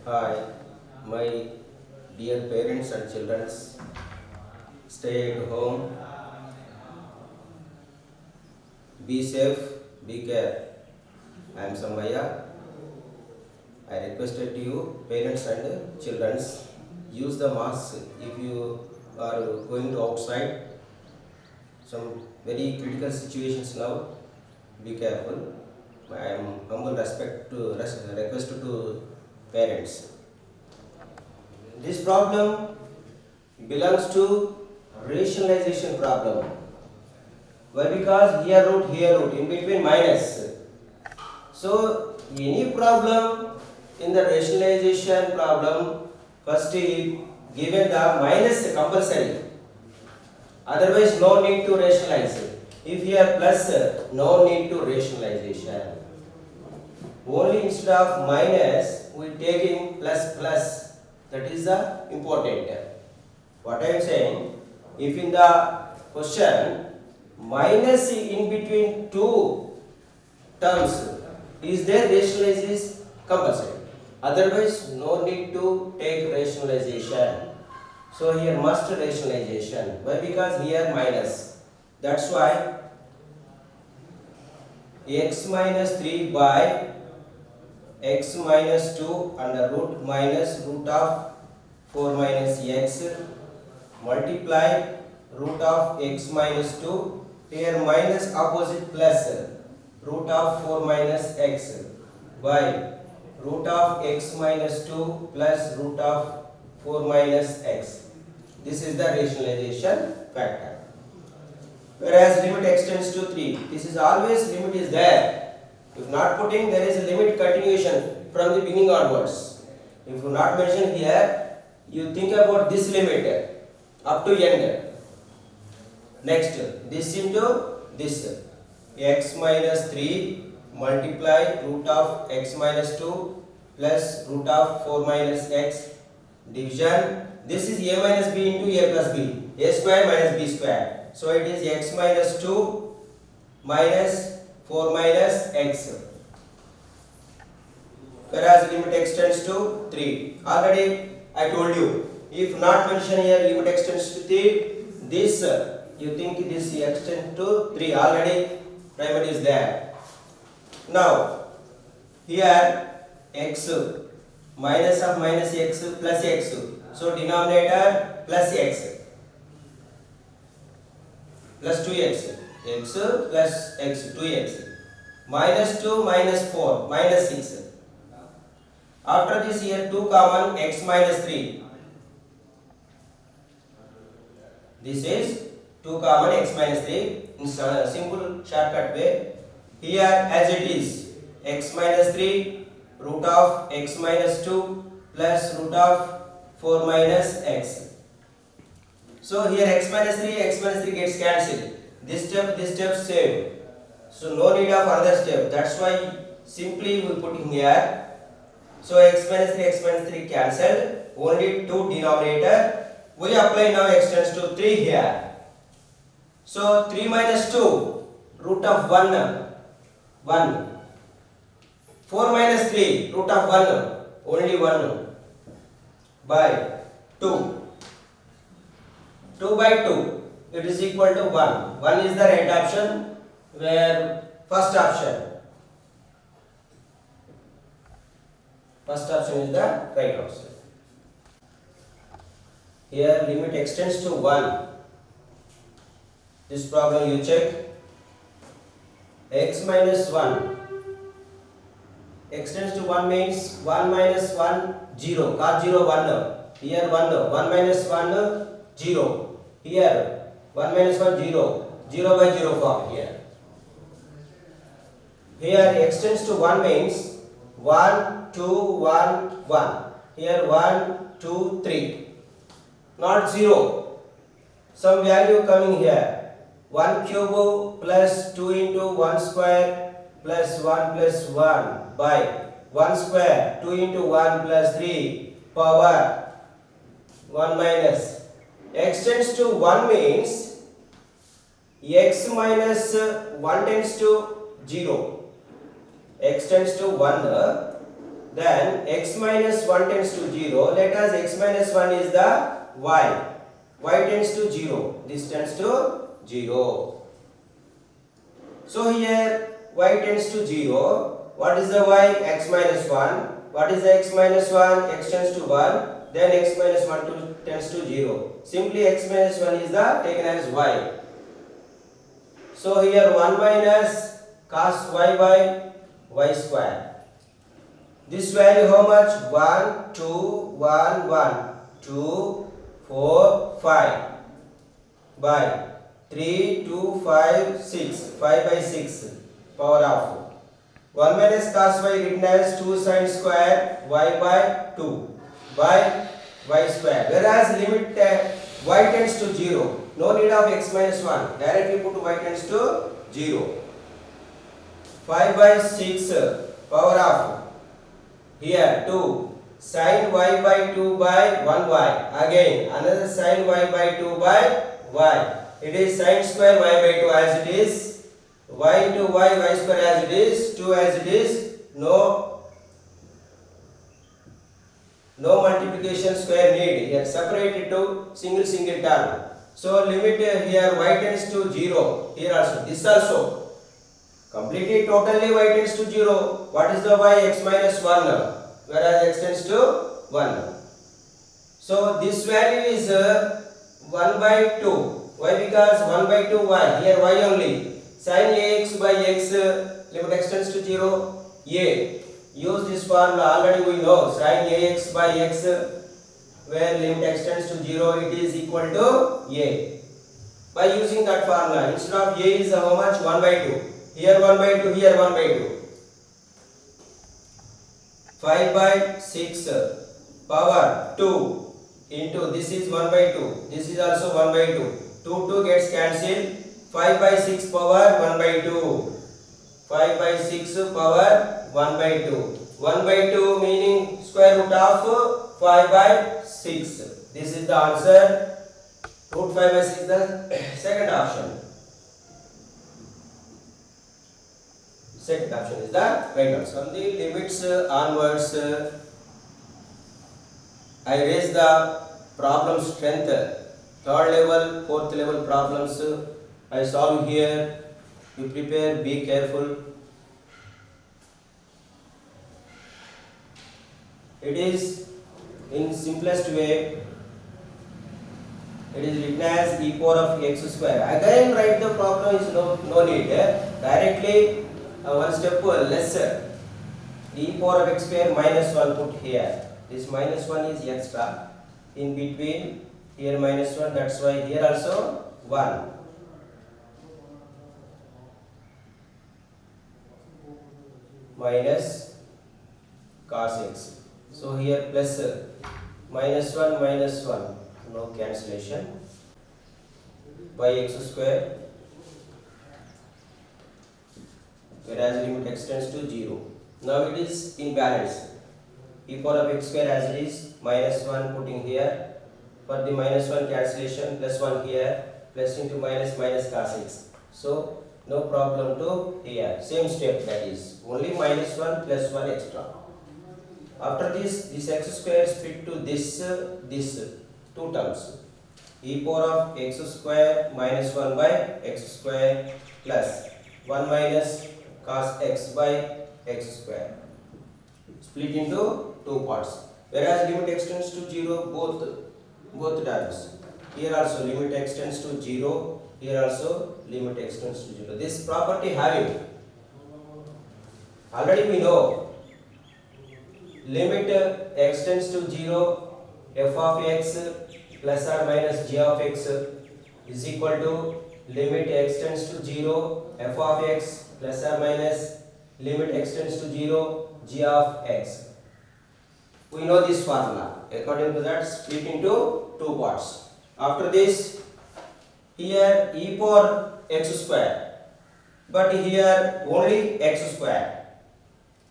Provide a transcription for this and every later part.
Hi, my dear parents and children, stay at home, be safe, be care. I am Samaya. I requested to you, parents and children, use the mask if you are going to outside. Some very critical situations now, be careful. I am humble request to parents. This problem belongs to rationalization problem. Why? Because here root, in between minus. So any problem in the rationalization problem, first given the minus compulsory. Otherwise, no need to rationalize. If here plus, no need to rationalization. Only instead of minus, we taking plus plus. That is the important. What I am saying, if in the question minus in between two terms is there, rationalization is compulsory. Otherwise, no need to take rationalization. So here must rationalization. Why? Because here minus. That's why x minus 3 by x minus 2 under root minus root of 4 minus x multiply root of x minus 2, here minus opposite plus root of 4 minus x by root of x minus 2 plus root of 4 minus x. This is the rationalization factor. Whereas limit extends to 3. This is always limit is there. If not putting, there is a limit continuation from the beginning onwards. If you not mention here, you think about this limit up to end. Next, this into this. X minus 3 multiply root of x minus 2 plus root of 4 minus x division. This is a minus b into a plus b. A square minus b square. So it is x minus 2 minus 4 minus x. Whereas limit extends to 3. Already I told you, if not mention here limit extends to 3, this you think this extends to 3. Already primary is there. Now here x minus of minus x plus x. So denominator plus x plus 2x. X plus x 2x. Minus 2 minus 4 minus 6. After this here 2 common, x minus 3. This is 2 common, x minus 3 in simple shortcut way. Here as it is x minus 3 root of x minus 2 plus root of 4 minus x. So here x minus 3 gets cancelled. This step saved. So no need of another step. That's why simply we put in here. So x minus 3 cancelled. Only 2 denominator. We apply now x tends to 3 here. So 3 minus 2 root of 1. 4 minus 3 root of 1 only 1 by 2. 2 by 2 it is equal to 1. 1 is the right option, where first option is the right option. Here limit extends to 1. This problem you check. X minus 1 extends to 1 means 1 minus 1 0. Cos 0 1. Here 1. 1 minus 1 0. Here 1 minus 1 0. 0 by 0 form here. Here extends to 1 means 1 2 1 1. Here 1 2 3. Not 0. Some value coming here. 1 cube plus 2 into 1 square plus 1 plus 1 by 1 square 2 into 1 plus 3 power 1 minus. Extends to 1 means x minus 1 tends to 0. X tends to 1, then x minus 1 tends to 0. Let us x minus 1 is the y. Y tends to 0. This tends to 0. So here y tends to 0. What is the y? X minus 1. What is the x minus 1? X tends to 1. Then x minus 1 tends to 0. Simply x minus 1 is the taken as y. So here 1 minus cos y by y square. This value how much? 1, 2, 1, 1, 2, 4, 5 by 3, 2, 5, 6, 5 by 6 power of 1 minus cos y written as 2 sin square y by 2 by y square. Whereas limit y tends to 0. No need of x minus 1. Directly put y tends to 0. 5 by 6 power of here 2 sin y by 2 by 1y. Again another sin y by 2 by y. It is sin square y by 2 as it is. Y into y square as it is. 2 as it is. No multiplication square need. Here separate it to single term. So limit here y tends to 0. Here also. This also. Completely totally y tends to 0. What is the y? X minus 1. Whereas x tends to 1. So this value is 1 by 2. Why? Because 1 by 2 y. Here y only. Sin ax by x limit x tends to 0. A. Use this formula. Already we know sin ax by x where limit x tends to 0 it is equal to a. By using that formula instead of a is how much? 1 by 2. Here 1 by 2. Here 1 by 2. 5 by 6 power 2 into this is 1 by 2. This is also 1 by 2. 2 gets cancelled. 5 by 6 power 1 by 2. 5 by 6 power 1 by 2. 1 by 2 meaning square root of 5 by 6. This is the answer. Root 5 by 6 is the second option. Second option is the right answer. From the limits onwards, I raise the problem strength. Third level, fourth level problems I solve here. You prepare, be careful. It is in simplest way. It is written as e power of x square. Again write the problem is no need. Directly one step lesser. E power of x square minus 1 put here. This minus 1 is extra. In between here minus 1, that's why here also 1. Minus cos x. So here plus minus 1, no cancellation, by x square, whereas limit x tends to 0. Now it is in balance. E power of x square as it is, minus 1 putting here. For the minus 1 cancellation, plus 1 here, plus into minus cos x. So no problem to here. Same step, that is only minus 1 plus 1 extra. After this x square split to this two terms. E power of x square minus 1 by x square plus 1 minus cos x by x square. Split into two parts. Whereas limit x tends to 0 both terms. Here also limit x tends to 0. Here also limit x tends to 0. This property having, already we know, limit x tends to 0, f of x plus or minus g of x is equal to limit x tends to 0, f of x plus or minus limit x tends to 0, g of x. We know this formula. According to that, split into two parts. After this, here e power x square, but here only x square.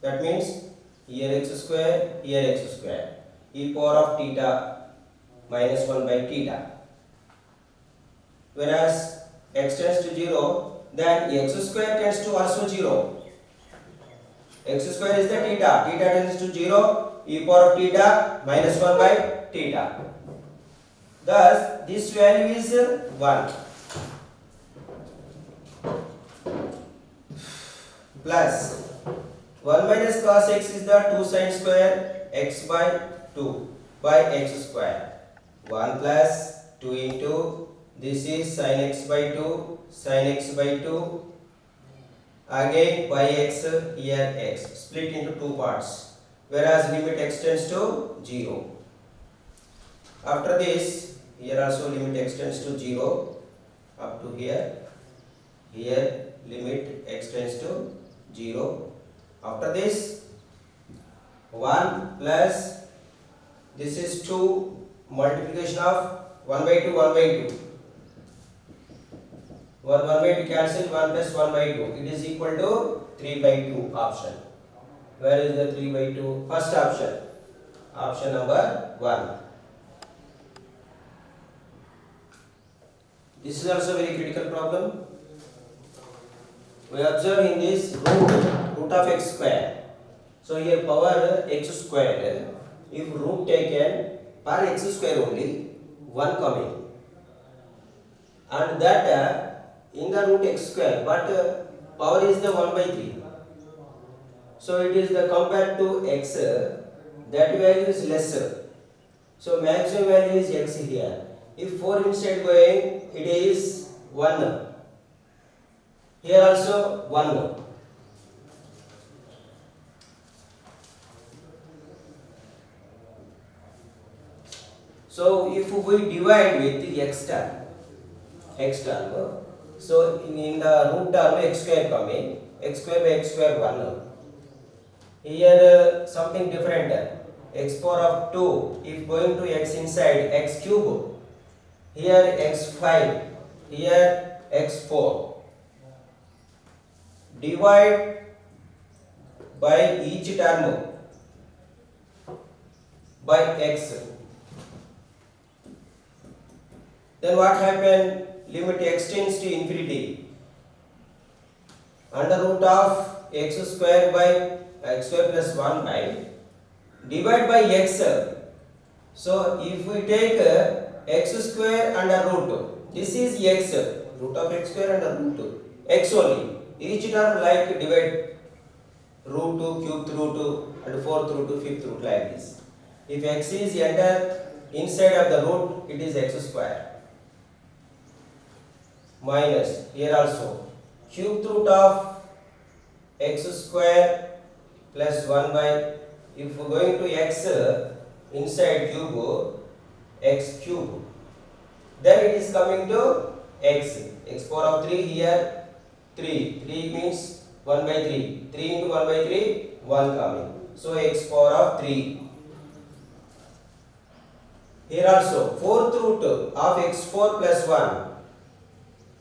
That means here x square, here x square. E power of theta minus 1 by theta. Whereas x tends to 0, then x square tends to also 0. X square is the theta. Theta tends to 0. E power of theta minus 1 by theta. Thus, this value is 1 plus 1 minus cos x is the 2 sin square x by 2 by x square. 1 plus 2 into this is sin x by 2 sin x by 2 again by x here x split into two parts, whereas limit x tends to 0. After this, here also limit x tends to 0 up to here. Here limit x tends to 0. After this, 1 plus this is 2 multiplication of 1 by 2 1 by 2. 1 by 2 cancel, 1 plus 1 by 2. It is equal to 3 by 2 option. Where is the 3 by 2? First option. Option number 1. This is also very critical problem. We observe in this root of x square. So here power x square. If root taken per x square only, 1 coming. And that in the root x square, but power is the 1 by 3. So it is the compared to x, that value is lesser. So maximum value is x here. If 4 inside going, it is 1. Here also 1. So if we divide with x term, so in the root term x square coming, x square by x square 1. Here something different, x power of 2, if going to x inside, x cube, here x5, here x4. Divide by each term by x. Then what happen? Limit x tends to infinity. Under root of x square by x square plus 1 by divide by x. So if we take x square under root, this is x, root of x square under root, x only. Each term like divide root 2, cube root 2 and 4th root 2, 5th root like this. If x is enter inside of the root, it is x square. Minus here also cube root of x square plus 1 by, if we are going to x inside cube, x cube, then it is coming to x power of 3 here 3 means 1 by 3, 3 into 1 by 3, 1 coming, so x power of 3. Here also 4th root of x4 plus 1.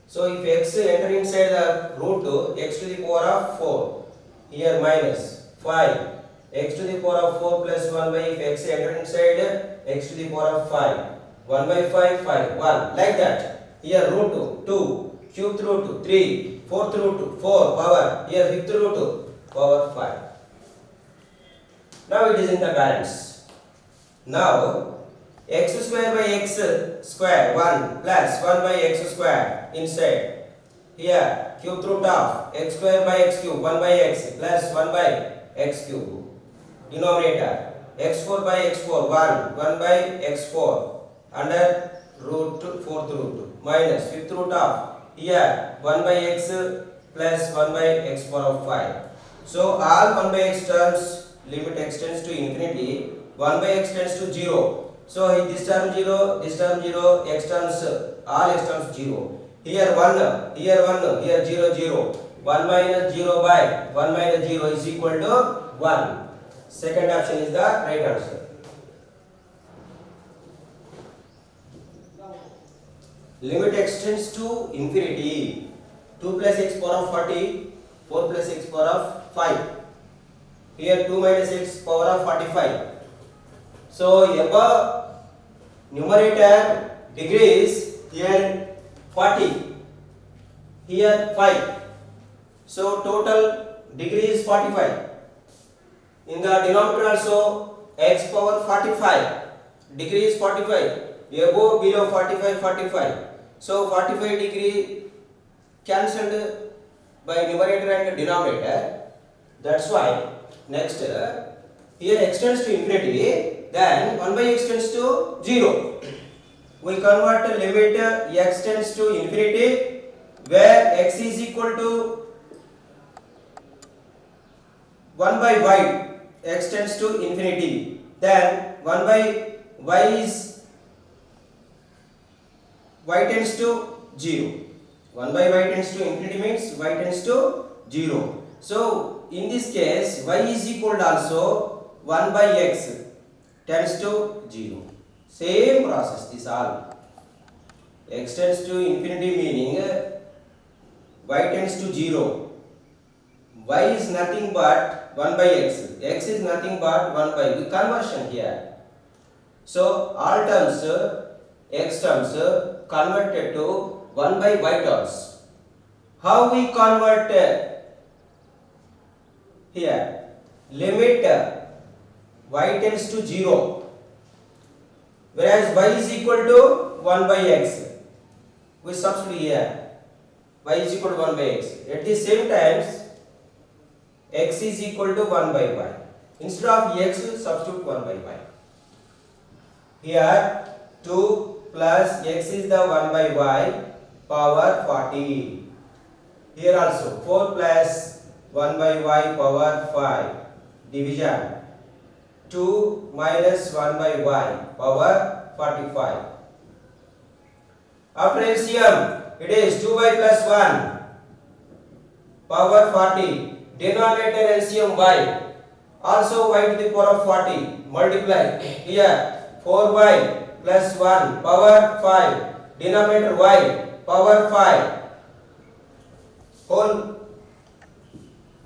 So if x enter inside the root, x to the power of 4, here minus 5, x to the power of 4 plus 1 by, if x enter inside, x to the power of 5, 1 by 5, 5, 1, like that. Here root 2, cubed root 3, 4th root 4, power, here 5th root power 5. Now it is in the balance. Now x square by x square 1 plus 1 by x square inside. Here cube root of x square by x cube 1 by x plus 1 by x cube. Denominator x4 by x4 1 by x4 under root 4th root minus 5th root of here 1 by x plus 1 by x power of 5. So all 1 by x terms limit x tends to infinity, 1 by x tends to 0. So this term 0, this term 0, x terms, all x terms 0. Here 1, here 1, here 0, 0. 1 minus 0 by 1 minus 0 is equal to 1. Second option is the right answer. Limit x tends to infinity. 2 plus x power of 40, 4 plus x power of 5. Here 2 minus x power of 45. So above numerator degrees, here 40, here 5. So total degree is 45. In the denominator also x power 45. Degree is 45. Above, below 45, 45. So 45 degree cancelled by numerator and denominator. That's why next here x tends to infinity, then 1 by x tends to 0. We convert limit x tends to infinity where x is equal to 1 by y, x tends to infinity, then 1 by y is y tends to 0. 1 by y tends to infinity means y tends to 0. So in this case y is equal to also 1 by x tends to 0. Same process this all. X tends to infinity meaning y tends to 0. Y is nothing but 1 by x. X is nothing but 1 by the conversion here. So all terms x terms converted to 1 by y terms. How we convert here? Limit y tends to 0 whereas y is equal to 1 by x. We substitute here y is equal to 1 by x. At the same times x is equal to 1 by y. Instead of x substitute 1 by y. Here 2 plus x is the 1 by y power 40. Here also 4 plus 1 by y power 5. Division 2 minus 1 by y power 45. After LCM it is 2y plus 1 power 40. Denominator LCM y, also y to the power of 40, multiply. Here 4y plus 1 power 5. Denominator y power 5. Whole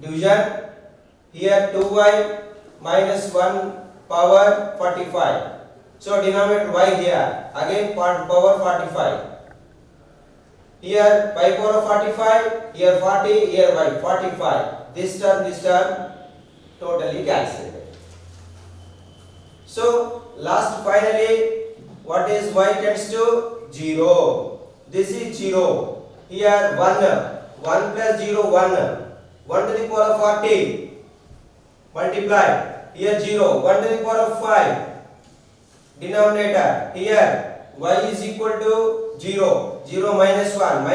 division. Here 2y minus 1 power 45. So denominator y here again power 45. Here y power 45, here 40, here y 45. This term totally cancelled. So last finally what is y tends to 0. This is 0. Here 1 plus 0 1. 1 to the power of 40 multiply. Here 0 1 to the power of 5. Denominator here y is equal to 0. 0 minus 1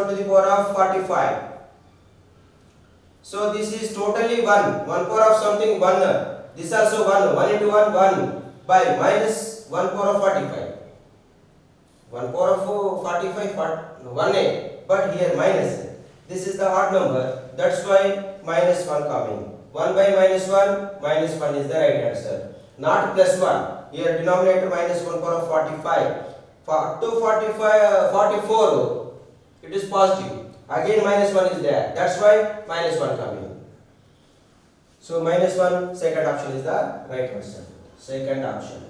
to the power of 45. So this is totally 1 power of something 1. This also 1 into 1 by minus 1 power of 45. 1 power of 45 1a, but here minus. This is the odd number, that's why minus 1 coming. 1 by minus 1 is the right answer. Not plus 1. Here denominator minus 1 power of 45. For 44 it is positive. Again minus 1 is there. That's why minus 1 coming. So minus 1, second option is the right answer. Second option.